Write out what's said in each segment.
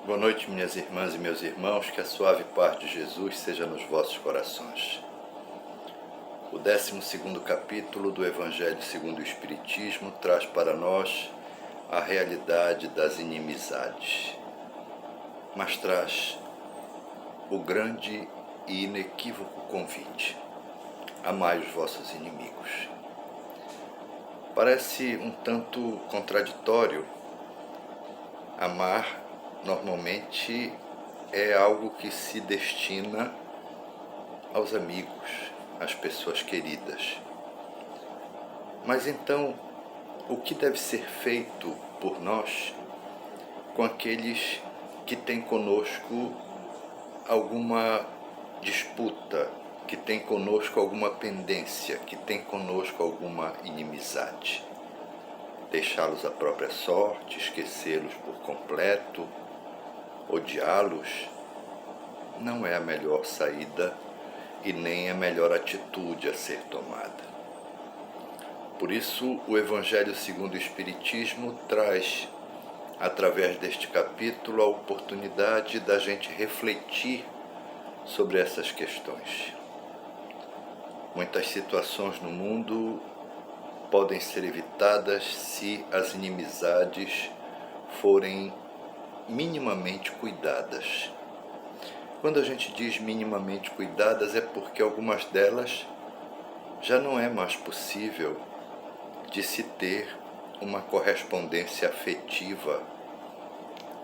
Boa noite, minhas irmãs e meus irmãos, que a suave paz de Jesus seja nos vossos corações. O 12º capítulo do Evangelho segundo o Espiritismo traz para nós a realidade das inimizades, mas traz o grande e inequívoco convite: amai os vossos inimigos. Parece um tanto contraditório. Amar normalmente é algo que se destina aos amigos, às pessoas queridas. Mas então, o que deve ser feito por nós com aqueles que têm conosco alguma disputa, que têm conosco alguma pendência, que têm conosco alguma inimizade? Deixá-los à própria sorte, esquecê-los por completo, odiá-los, não é a melhor saída e nem a melhor atitude a ser tomada. Por isso, o Evangelho segundo o Espiritismo traz, através deste capítulo, a oportunidade da gente refletir sobre essas questões. Muitas situações no mundo podem ser evitadas se as inimizades forem minimamente cuidadas. Quando a gente diz minimamente cuidadas, é porque algumas delas já não é mais possível de se ter uma correspondência afetiva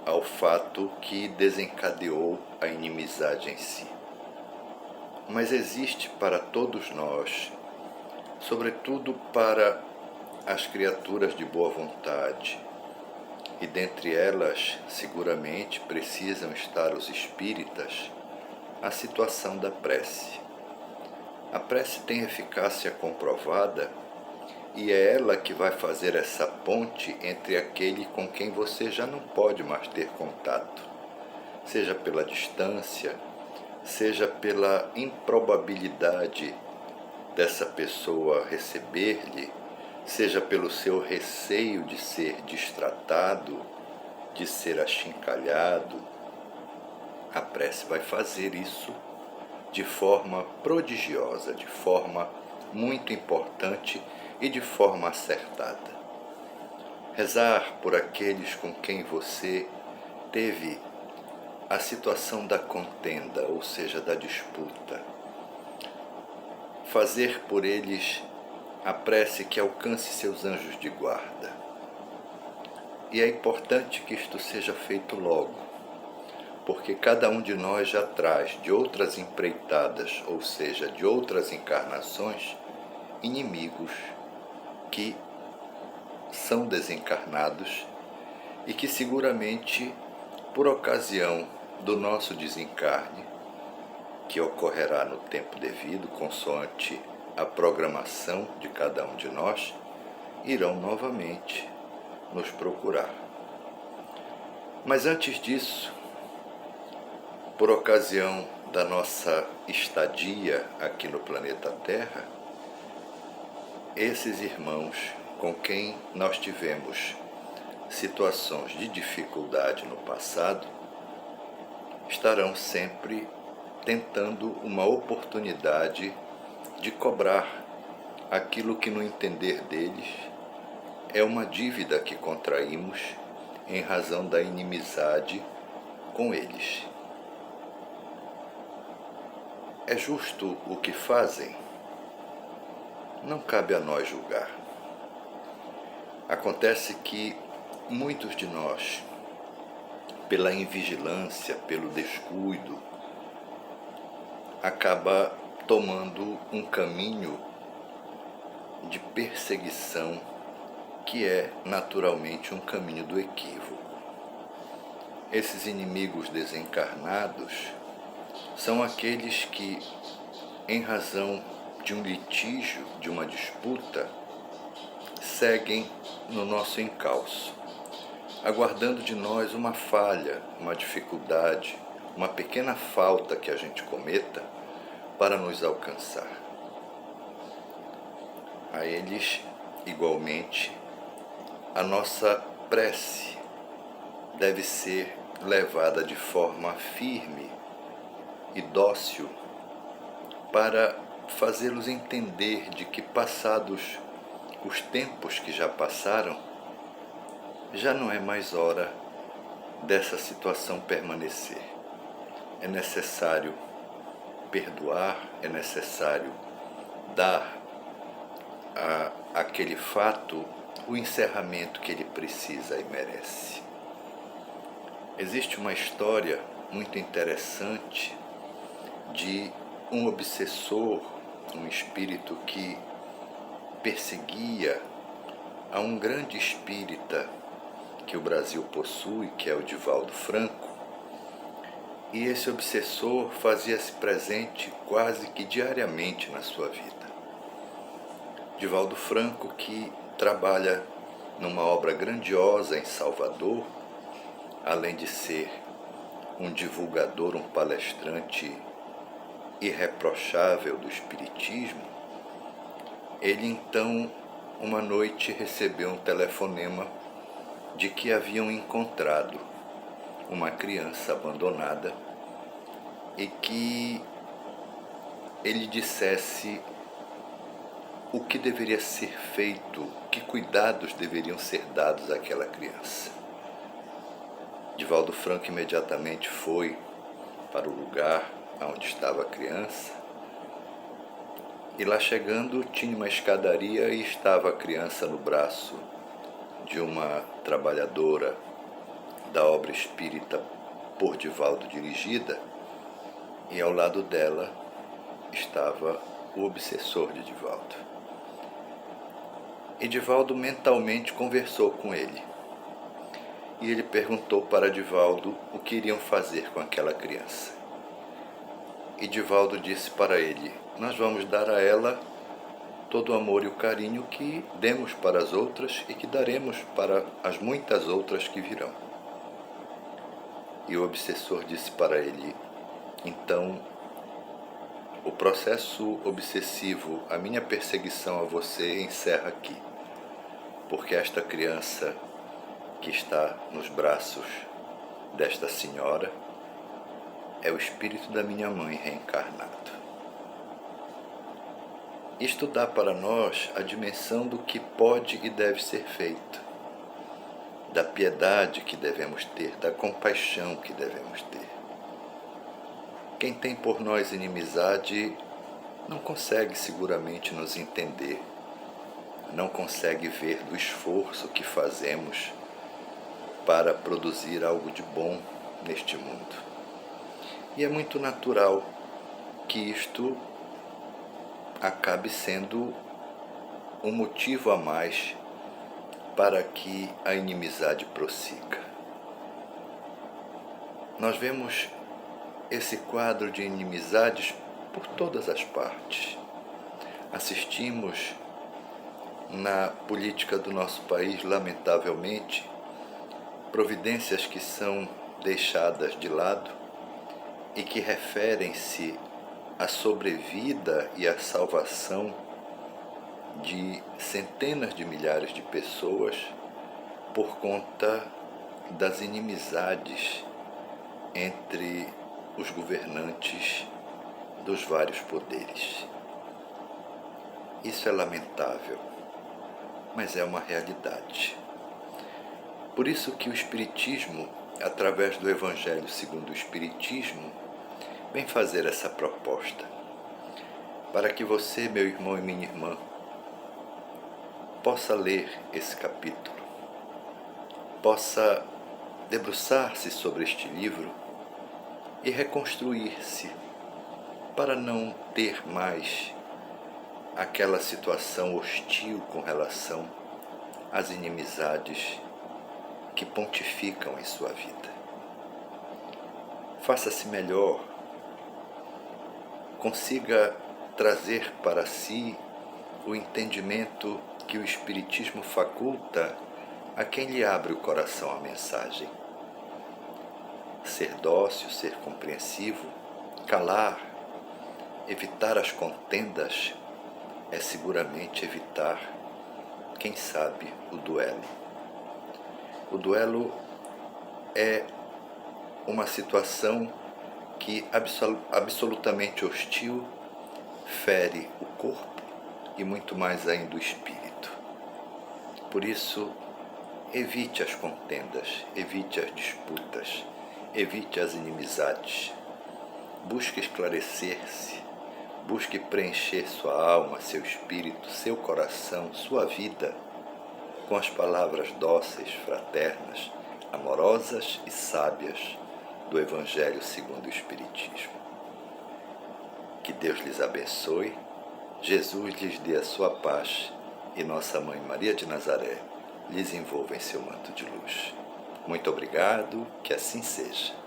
ao fato que desencadeou a inimizade em si. Mas existe para todos nós, sobretudo para as criaturas de boa vontade, e dentre elas, seguramente, precisam estar os espíritas, a situação da prece. A prece tem eficácia comprovada e é ela que vai fazer essa ponte entre aquele com quem você já não pode mais ter contato, seja pela distância, seja pela improbabilidade dessa pessoa receber-lhe, seja pelo seu receio de ser destratado, de ser achincalhado. A prece vai fazer isso de forma prodigiosa, de forma muito importante e de forma acertada. Rezar por aqueles com quem você teve a situação da contenda, ou seja, da disputa. Fazer por eles a prece que alcance seus anjos de guarda. E é importante que isto seja feito logo, porque cada um de nós já traz de outras empreitadas, ou seja, de outras encarnações, inimigos que são desencarnados e que seguramente, por ocasião do nosso desencarne, que ocorrerá no tempo devido, consoante a programação de cada um de nós, irão novamente nos procurar. Mas antes disso, por ocasião da nossa estadia aqui no planeta Terra, esses irmãos com quem nós tivemos situações de dificuldade no passado estarão sempre tentando uma oportunidade de cobrar aquilo que, no entender deles, é uma dívida que contraímos em razão da inimizade com eles. É justo o que fazem? Não cabe a nós julgar. Acontece que muitos de nós, pela invigilância, pelo descuido, acaba tomando um caminho de perseguição que é naturalmente um caminho do equívoco. Esses inimigos desencarnados são aqueles que, em razão de um litígio, de uma disputa, seguem no nosso encalço, aguardando de nós uma falha, uma dificuldade, uma pequena falta que a gente cometa para nos alcançar. A eles, igualmente, a nossa prece deve ser levada de forma firme e dócil para fazê-los entender de que, passados os tempos que já passaram, já não é mais hora dessa situação permanecer. É necessário perdoar, é necessário dar àquele fato o encerramento que ele precisa e merece. Existe uma história muito interessante de um obsessor, um espírito que perseguia a um grande espírita que o Brasil possui, que é o Divaldo Franco, e esse obsessor fazia-se presente quase que diariamente na sua vida. Divaldo Franco, que trabalha numa obra grandiosa em Salvador, além de ser um divulgador, um palestrante irreprochável do espiritismo, ele então, uma noite, recebeu um telefonema de que haviam encontrado uma criança abandonada e que ele dissesse o que deveria ser feito, que cuidados deveriam ser dados àquela criança. Divaldo Franco imediatamente foi para o lugar onde estava a criança, e lá chegando tinha uma escadaria e estava a criança no braço de uma trabalhadora da obra espírita por Divaldo dirigida, e ao lado dela estava o obsessor de Divaldo. E Divaldo mentalmente conversou com ele. E ele perguntou para Divaldo o que iriam fazer com aquela criança. E Divaldo disse para ele: nós vamos dar a ela todo o amor e o carinho que demos para as outras e que daremos para as muitas outras que virão. E o obsessor disse para ele: então, o processo obsessivo, a minha perseguição a você encerra aqui, porque esta criança que está nos braços desta senhora é o espírito da minha mãe reencarnado. Isto dá para nós a dimensão do que pode e deve ser feito, da piedade que devemos ter, da compaixão que devemos ter. Quem tem por nós inimizade não consegue seguramente nos entender, não consegue ver do esforço que fazemos para produzir algo de bom neste mundo. E é muito natural que isto acabe sendo um motivo a mais para que a inimizade prossiga. Nós vemos esse quadro de inimizades por todas as partes. Assistimos na política do nosso país, lamentavelmente, providências que são deixadas de lado e que referem-se à sobrevida e à salvação de centenas de milhares de pessoas por conta das inimizades entre os governantes dos vários poderes. Isso é lamentável, mas é uma realidade. Por isso que o Espiritismo, através do Evangelho segundo o Espiritismo, vem fazer essa proposta, para que você, meu irmão e minha irmã, possa ler esse capítulo, possa debruçar-se sobre este livro e reconstruir-se, para não ter mais aquela situação hostil com relação às inimizades que pontificam em sua vida. Faça-se melhor, consiga trazer para si o entendimento que o Espiritismo faculta a quem lhe abre o coração à mensagem. Ser dócil, ser compreensivo, calar, evitar as contendas é seguramente evitar, quem sabe, o duelo. O duelo é uma situação que absolutamente hostil fere o corpo e muito mais ainda o espírito. Por isso, evite as contendas, evite as disputas, evite as inimizades. Busque esclarecer-se, busque preencher sua alma, seu espírito, seu coração, sua vida com as palavras dóceis, fraternas, amorosas e sábias do Evangelho segundo o Espiritismo. Que Deus lhes abençoe, Jesus lhes dê a sua paz e Nossa Mãe Maria de Nazaré lhes envolva em seu manto de luz. Muito obrigado, que assim seja.